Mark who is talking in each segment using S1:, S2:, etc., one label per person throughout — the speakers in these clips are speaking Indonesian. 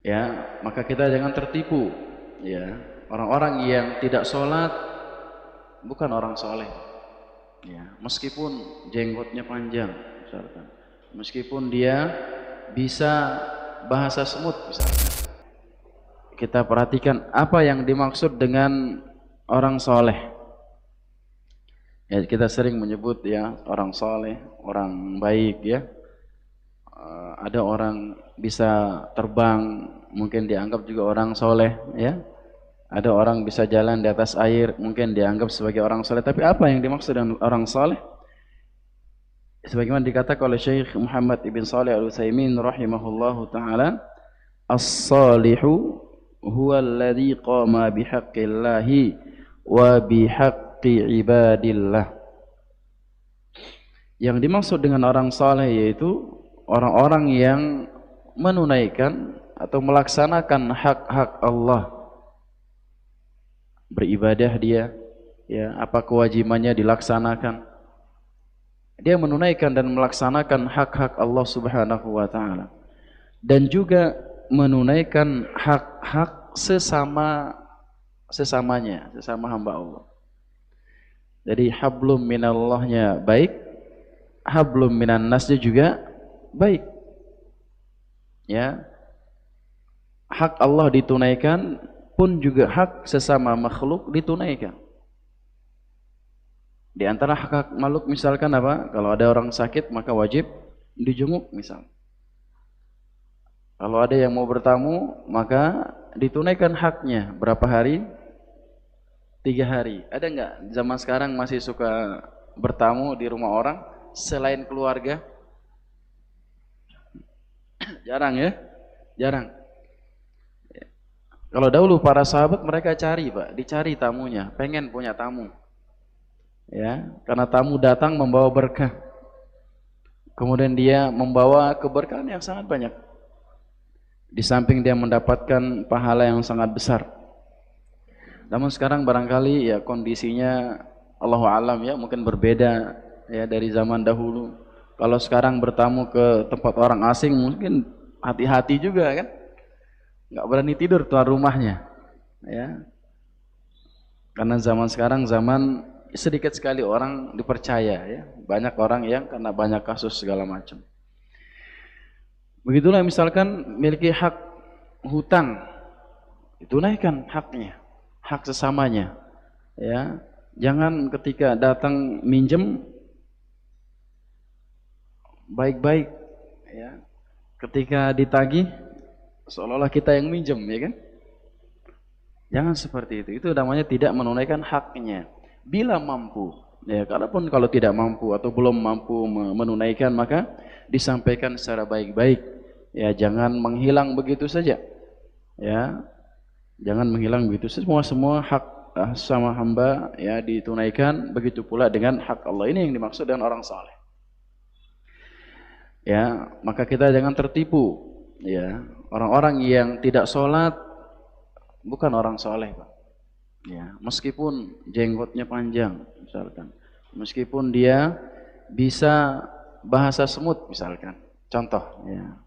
S1: Ya, maka kita jangan tertipu. Ya, orang-orang yang tidak sholat bukan orang soleh. Ya, meskipun jenggotnya panjang, misalkan, meskipun dia bisa bahasa semut, misalkan. Kita perhatikan apa yang dimaksud dengan orang soleh. Ya, kita sering menyebut ya orang soleh, orang baik ya. Ada orang bisa terbang, mungkin dianggap juga orang soleh ya. Ada orang bisa jalan di atas air, mungkin dianggap sebagai orang soleh. Tapi apa yang dimaksud dengan orang soleh? Sebagaimana dikatakan oleh Syekh Muhammad ibn Shalih Al-Utsaimin rahimahullahu taala, as-salihu huwa alladhi qama bihaqqillahi wa bihaqqi ibadillah. Yang dimaksud dengan orang saleh yaitu orang-orang yang menunaikan atau melaksanakan hak-hak Allah. Beribadah dia, ya, apa kewajibannya dilaksanakan. Dia menunaikan dan melaksanakan hak-hak Allah Subhanahu wa taala. Dan juga menunaikan hak-hak sesamanya, sesama hamba Allah. Jadi hablum minallahnya baik, hablum minan nasnya juga baik. Ya. Hak Allah ditunaikan pun juga hak sesama makhluk ditunaikan. Di antara hak makhluk misalkan apa? Kalau ada orang sakit maka wajib dijenguk misal. Kalau ada yang mau bertamu maka ditunaikan haknya. Berapa hari? 3 hari. Ada enggak zaman sekarang masih suka bertamu di rumah orang selain keluarga? Jarang ya? Jarang. Kalau dahulu para sahabat mereka cari, Pak, dicari tamunya, pengen punya tamu. Ya, karena tamu datang membawa berkah. Kemudian dia membawa keberkahan yang sangat banyak. Di samping dia mendapatkan pahala yang sangat besar. Namun sekarang barangkali ya kondisinya Allahu alam ya mungkin berbeda ya dari zaman dahulu. Kalau sekarang bertamu ke tempat orang asing mungkin hati-hati juga kan. Nggak berani tidur tuan rumahnya ya. Karena zaman sekarang zaman sedikit sekali orang dipercaya ya. Banyak orang yang karena banyak kasus segala macam. Begitulah misalkan memiliki hak hutang, ditunaikan haknya, hak sesamanya. Ya, jangan ketika datang minjem baik-baik, ya. Ketika ditagih seolah-olah kita yang minjem, ya kan? Jangan seperti itu. Itu namanya tidak menunaikan haknya. Bila mampu, ya, kalaupun kalau tidak mampu atau belum mampu menunaikan maka disampaikan secara baik-baik. Ya, jangan menghilang begitu saja. Ya. Jangan menghilang begitu saja. Semua hak sama hamba ya ditunaikan, begitu pula dengan hak Allah. Ini yang dimaksud dengan orang saleh. Ya, maka kita jangan tertipu. Ya, orang-orang yang tidak sholat bukan orang saleh, Pak. Ya, meskipun jenggotnya panjang, misalkan, meskipun dia bisa bahasa semut, misalkan, contoh, ya.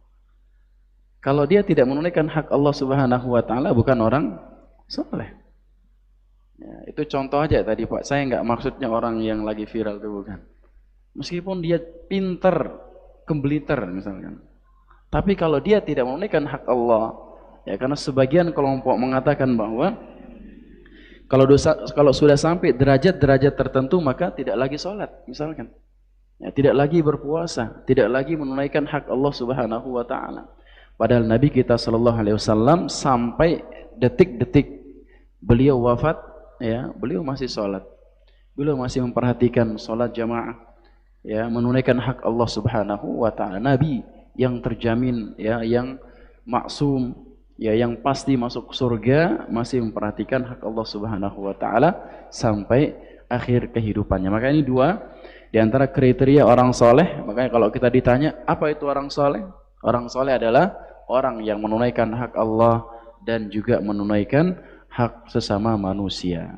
S1: Kalau dia tidak menunaikan hak Allah Subhanahu wa taala bukan orang saleh. Ya, itu contoh aja tadi, Pak. Saya nggak maksudnya orang yang lagi viral itu bukan. Meskipun dia pinter, kembeliter misalkan. Tapi kalau dia tidak menunaikan hak Allah, ya karena sebagian kelompok mengatakan bahwa kalau sudah sampai derajat-derajat tertentu maka tidak lagi sholat, misalkan. Ya, tidak lagi berpuasa, tidak lagi menunaikan hak Allah Subhanahu wa taala. Padahal Nabi kita sallallahu alaihi wasallam sampai detik-detik beliau wafat, ya, beliau masih sholat. Beliau masih memperhatikan sholat jamaah, ya, menunaikan hak Allah Subhanahu wa taala. Nabi yang terjamin, ya, yang maksum, ya, yang pasti masuk surga masih memperhatikan hak Allah Subhanahu wa taala sampai akhir kehidupannya. Maka ini dua di antara kriteria orang soleh. Makanya kalau kita ditanya apa itu orang soleh? Orang soleh adalah orang yang menunaikan hak Allah dan juga menunaikan hak sesama manusia.